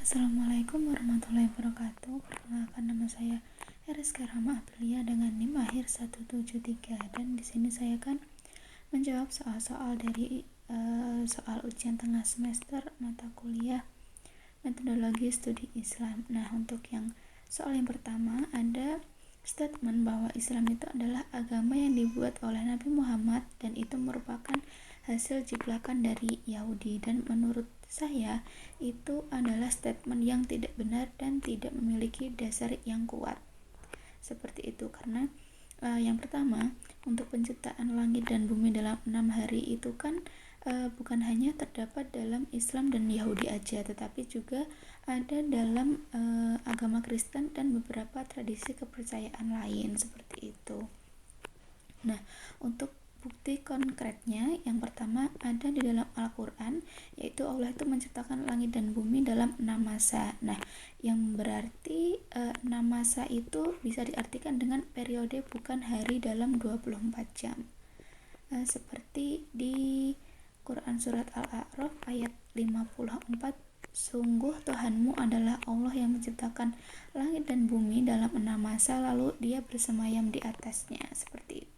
Assalamualaikum warahmatullahi wabarakatuh. Perkenalkan, nama saya Eriska Rahma Aprilia dengan NIM akhir 173, dan di sini saya akan menjawab soal-soal dari soal ujian tengah semester mata kuliah metodologi studi Islam. Nah, untuk yang soal yang pertama ada statement bahwa Islam itu adalah agama yang dibuat oleh Nabi Muhammad dan itu merupakan hasil jiplakan dari Yahudi, dan menurut saya itu adalah statement yang tidak benar dan tidak memiliki dasar yang kuat. Seperti itu karena yang pertama, untuk penciptaan langit dan bumi dalam 6 hari itu kan bukan hanya terdapat dalam Islam dan Yahudi aja, tetapi juga ada dalam agama Kristen dan beberapa tradisi kepercayaan lain seperti itu. Nah, untuk bukti konkretnya, yang pertama ada di dalam Al-Quran, yaitu Allah itu menciptakan langit dan bumi dalam 6 masa. Nah, yang berarti 6 masa itu bisa diartikan dengan periode, bukan hari dalam 24 jam. Seperti di Quran Surat Al-A'raf ayat 54, sungguh Tuhanmu adalah Allah yang menciptakan langit dan bumi dalam 6 masa, lalu dia bersemayam di atasnya. Seperti itu.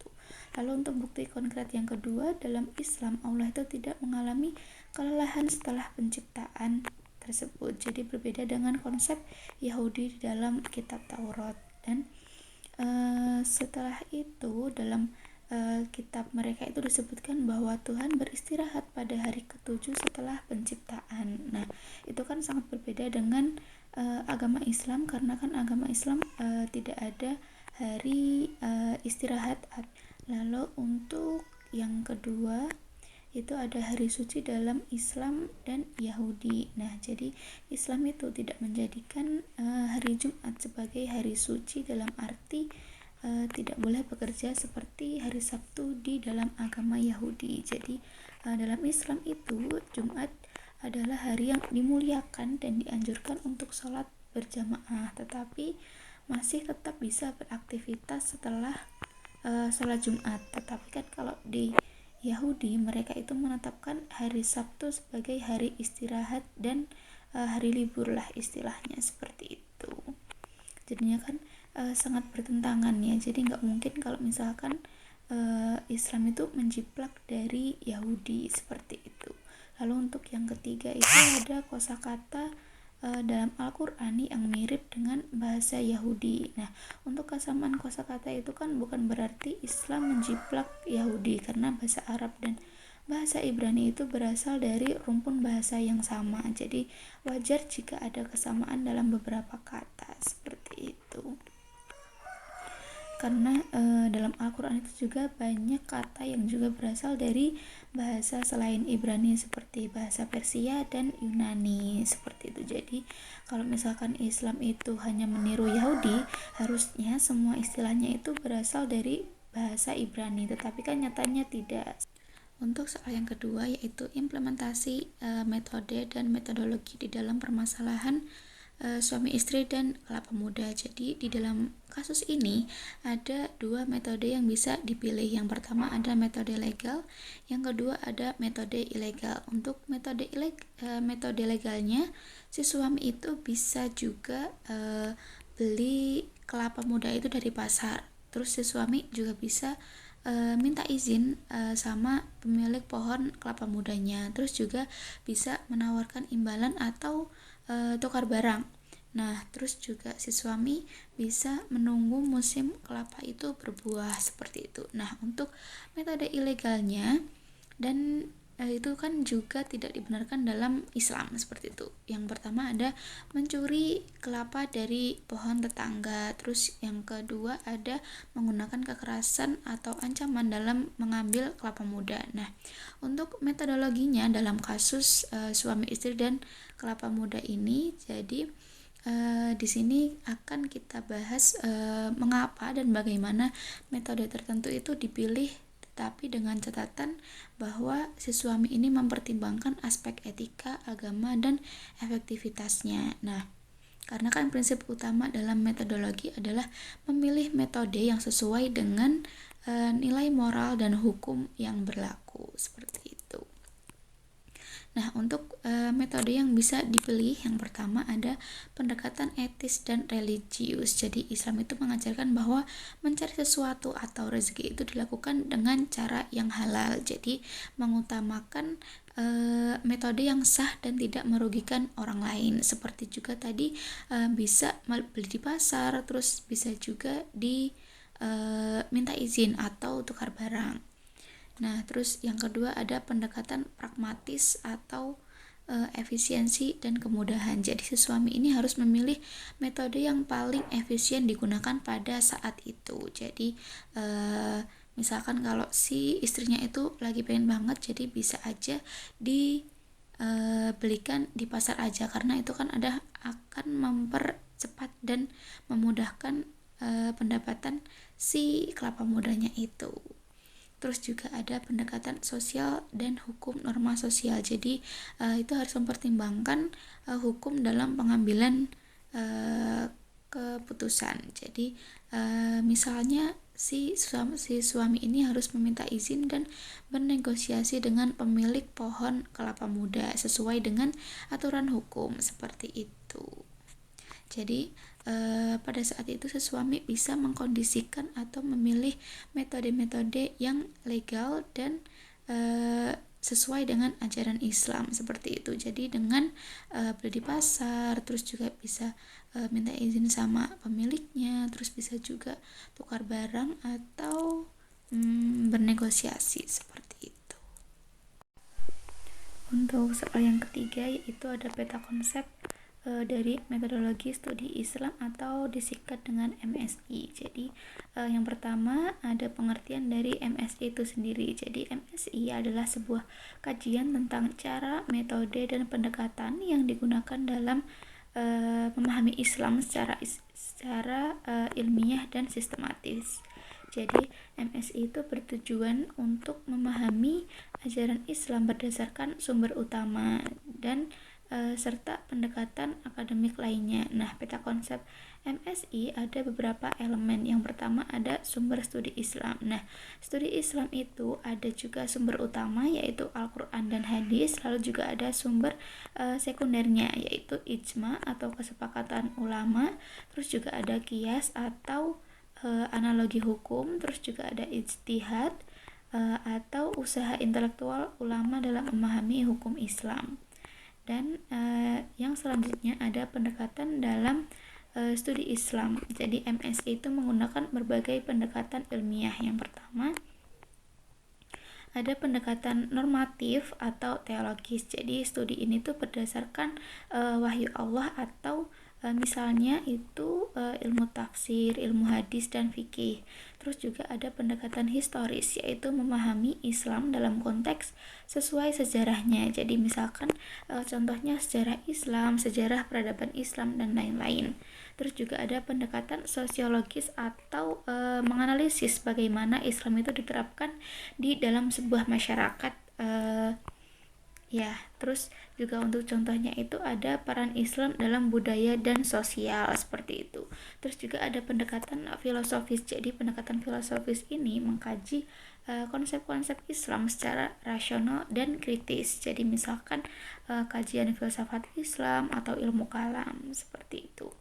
Lalu untuk bukti konkret yang kedua, dalam Islam Allah itu tidak mengalami kelelahan setelah penciptaan tersebut. Jadi berbeda dengan konsep Yahudi di dalam kitab Taurat. Dan setelah itu dalam kitab mereka itu disebutkan bahwa Tuhan beristirahat pada hari ke-7 setelah penciptaan. Nah, itu kan sangat berbeda dengan agama Islam, karena kan agama Islam tidak ada hari istirahat. Lalu untuk yang kedua itu ada hari suci dalam Islam dan Yahudi. Nah, jadi Islam itu tidak menjadikan hari Jumat sebagai hari suci dalam arti tidak boleh bekerja seperti hari Sabtu di dalam agama Yahudi. Jadi dalam Islam itu Jumat adalah hari yang dimuliakan dan dianjurkan untuk sholat berjamaah, tetapi masih tetap bisa beraktivitas setelah sholat Jumat. Tetapi kan kalau di Yahudi mereka itu menetapkan hari Sabtu sebagai hari istirahat dan hari libur lah istilahnya, seperti itu. Jadinya kan sangat bertentangan ya. Jadi nggak mungkin kalau misalkan Islam itu menjiplak dari Yahudi seperti itu. Lalu untuk yang ketiga itu ada kosakata dalam Al-Quran yang mirip dengan bahasa Yahudi. Nah, untuk kesamaan kosakata itu kan bukan berarti Islam menjiplak Yahudi, karena bahasa Arab dan bahasa Ibrani itu berasal dari rumpun bahasa yang sama. Jadi wajar jika ada kesamaan dalam beberapa kata seperti itu. Karena dalam Al-Quran itu juga banyak kata yang juga berasal dari bahasa selain Ibrani seperti bahasa Persia dan Yunani seperti itu. Jadi kalau misalkan Islam itu hanya meniru Yahudi, harusnya semua istilahnya itu berasal dari bahasa Ibrani, tetapi kan nyatanya tidak. Untuk soal yang kedua yaitu implementasi metode dan metodologi di dalam permasalahan suami istri dan kelapa muda. Jadi di dalam kasus ini ada dua metode yang bisa dipilih. Yang pertama ada metode legal, yang kedua ada metode ilegal. Untuk metode legalnya, si suami itu bisa juga beli kelapa muda itu dari pasar. Terus si suami juga bisa minta izin sama pemilik pohon kelapa mudanya. Terus juga bisa menawarkan imbalan atau tukar barang. Nah, terus juga si suami bisa menunggu musim kelapa itu berbuah seperti itu. Nah, untuk metode ilegalnya dan itu kan juga tidak dibenarkan dalam Islam seperti itu. Yang pertama ada mencuri kelapa dari pohon tetangga. Terus yang kedua ada menggunakan kekerasan atau ancaman dalam mengambil kelapa muda. Nah, untuk metodologinya dalam kasus suami istri dan kelapa muda ini, jadi di sini akan kita bahas mengapa dan bagaimana metode tertentu itu dipilih, tetapi dengan catatan bahwa si suami ini mempertimbangkan aspek etika, agama, dan efektivitasnya. Nah, karena kan prinsip utama dalam metodologi adalah memilih metode yang sesuai dengan nilai moral dan hukum yang berlaku, seperti itu. Nah, untuk metode yang bisa dipilih, yang pertama ada pendekatan etis dan religius. Jadi Islam itu mengajarkan bahwa mencari sesuatu atau rezeki itu dilakukan dengan cara yang halal. Jadi mengutamakan metode yang sah dan tidak merugikan orang lain. Seperti juga tadi bisa beli di pasar, terus bisa juga di minta izin atau tukar barang. Nah, terus yang kedua ada pendekatan pragmatis atau efisiensi dan kemudahan. Jadi si suami ini harus memilih metode yang paling efisien digunakan pada saat itu. Jadi misalkan kalau si istrinya itu lagi pengen banget, jadi bisa aja dibelikan di pasar aja, karena itu kan akan mempercepat dan memudahkan pendapatan si kelapa mudanya itu. Terus juga ada pendekatan sosial dan hukum norma sosial. Jadi itu harus mempertimbangkan hukum dalam pengambilan keputusan. Jadi misalnya si suami ini harus meminta izin dan bernegosiasi dengan pemilik pohon kelapa muda sesuai dengan aturan hukum seperti itu. Jadi pada saat itu suami bisa mengkondisikan atau memilih metode-metode yang legal dan sesuai dengan ajaran Islam seperti itu. Jadi dengan beli di pasar, terus juga bisa minta izin sama pemiliknya, terus bisa juga tukar barang atau bernegosiasi seperti itu. Untuk soal yang ketiga yaitu ada peta konsep dari metodologi studi Islam atau disingkat dengan MSI. Jadi yang pertama ada pengertian dari MSI itu sendiri. Jadi MSI adalah sebuah kajian tentang cara, metode, dan pendekatan yang digunakan dalam memahami Islam secara ilmiah dan sistematis. Jadi MSI itu bertujuan untuk memahami ajaran Islam berdasarkan sumber utama dan serta pendekatan akademik lainnya. Nah, peta konsep MSI ada beberapa elemen. Yang pertama ada sumber studi Islam. Nah, studi Islam itu ada juga sumber utama yaitu Al-Quran dan Hadis, lalu juga ada sumber sekundernya yaitu ijma atau kesepakatan ulama, terus juga ada qiyas atau analogi hukum, terus juga ada ijtihad atau usaha intelektual ulama dalam memahami hukum Islam. Dan yang selanjutnya ada pendekatan dalam studi Islam. Jadi MSI itu menggunakan berbagai pendekatan ilmiah. Yang pertama ada pendekatan normatif atau teologis. Jadi studi ini tuh berdasarkan wahyu Allah atau misalnya itu ilmu tafsir, ilmu hadis, dan fikih. Terus juga ada pendekatan historis, yaitu memahami Islam dalam konteks sesuai sejarahnya. Jadi misalkan contohnya sejarah Islam, sejarah peradaban Islam, dan lain-lain. Terus juga ada pendekatan sosiologis atau menganalisis bagaimana Islam itu diterapkan di dalam sebuah masyarakat. Terus juga untuk contohnya itu ada peran Islam dalam budaya dan sosial seperti itu. Terus juga ada pendekatan filosofis. Jadi pendekatan filosofis ini mengkaji konsep-konsep Islam secara rasional dan kritis. Jadi misalkan kajian filsafat Islam atau ilmu kalam seperti itu.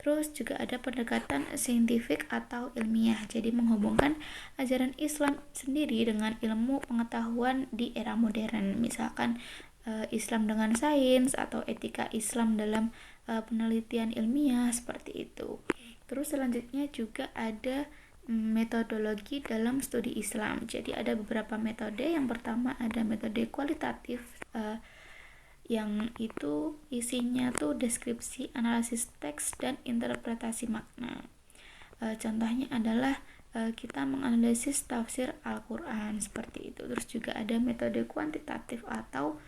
Terus juga ada pendekatan saintifik atau ilmiah. Jadi menghubungkan ajaran Islam sendiri dengan ilmu pengetahuan di era modern. Misalkan Islam dengan sains atau etika Islam dalam penelitian ilmiah seperti itu. Terus selanjutnya juga ada metodologi dalam studi Islam. Jadi ada beberapa metode. Yang pertama ada metode kualitatif yang itu isinya tuh deskripsi, analisis teks, dan interpretasi makna. Contohnya adalah kita menganalisis tafsir Al-Quran seperti itu. Terus juga ada metode kuantitatif atau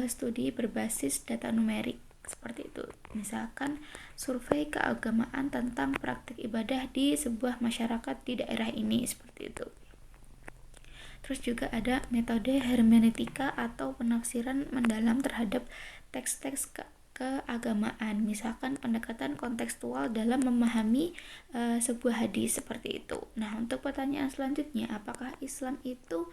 studi berbasis data numerik seperti itu. Misalkan survei keagamaan tentang praktik ibadah di sebuah masyarakat di daerah ini seperti itu. Terus juga ada metode hermeneutika atau penafsiran mendalam terhadap teks-teks keagamaan, misalkan pendekatan kontekstual dalam memahami sebuah hadis seperti itu. Nah, untuk pertanyaan selanjutnya, apakah Islam itu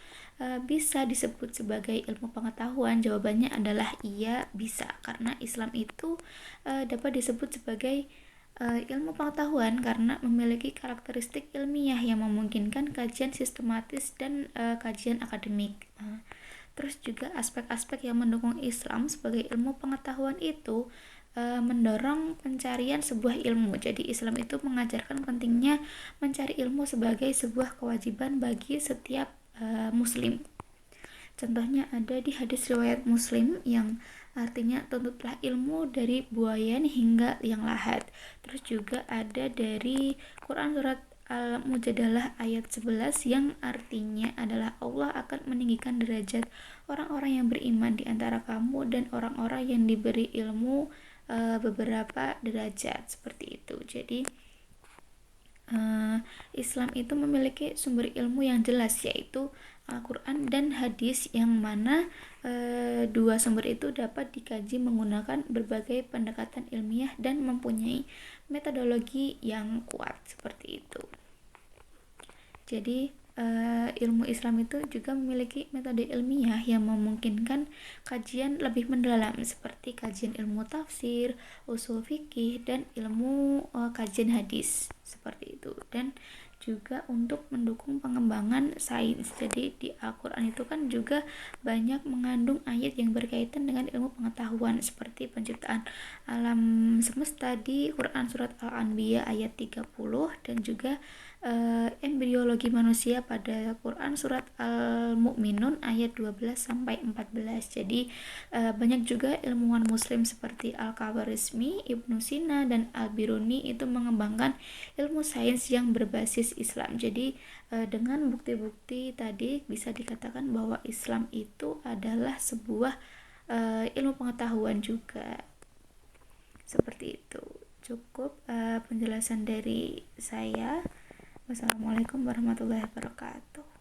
bisa disebut sebagai ilmu pengetahuan? Jawabannya adalah iya, bisa, karena Islam itu dapat disebut sebagai ilmu pengetahuan karena memiliki karakteristik ilmiah yang memungkinkan kajian sistematis dan kajian akademik. Terus juga aspek-aspek yang mendukung Islam sebagai ilmu pengetahuan itu mendorong pencarian sebuah ilmu. Jadi Islam itu mengajarkan pentingnya mencari ilmu sebagai sebuah kewajiban bagi setiap muslim. Contohnya ada di hadis riwayat Muslim yang artinya tuntutlah ilmu dari buayan hingga yang lahat. Terus juga ada dari Quran surat Al-Mujadalah ayat 11 yang artinya adalah Allah akan meninggikan derajat orang-orang yang beriman di antara kamu dan orang-orang yang diberi ilmu beberapa derajat seperti itu. Jadi Islam itu memiliki sumber ilmu yang jelas, yaitu Al-Quran dan hadis, yang mana dua sumber itu dapat dikaji menggunakan berbagai pendekatan ilmiah dan mempunyai metodologi yang kuat seperti itu. Jadi ilmu Islam itu juga memiliki metode ilmiah yang memungkinkan kajian lebih mendalam seperti kajian ilmu tafsir, usul fikih, dan ilmu kajian hadis seperti itu. Dan juga untuk mendukung pengembangan sains. Jadi di Al-Quran itu kan juga banyak mengandung ayat yang berkaitan dengan ilmu pengetahuan seperti penciptaan alam semesta di Quran surat Al-Anbiya ayat 30 dan juga embriologi manusia pada Quran surat Al-Mu'minun ayat 12 sampai 14. Jadi banyak juga ilmuwan muslim seperti Al-Khawarizmi, Ibnu Sina, dan Al-Biruni itu mengembangkan ilmu sains yang berbasis Islam. Jadi dengan bukti-bukti tadi bisa dikatakan bahwa Islam itu adalah sebuah ilmu pengetahuan juga. Seperti itu. Cukup penjelasan dari saya. Wassalamualaikum warahmatullahi wabarakatuh.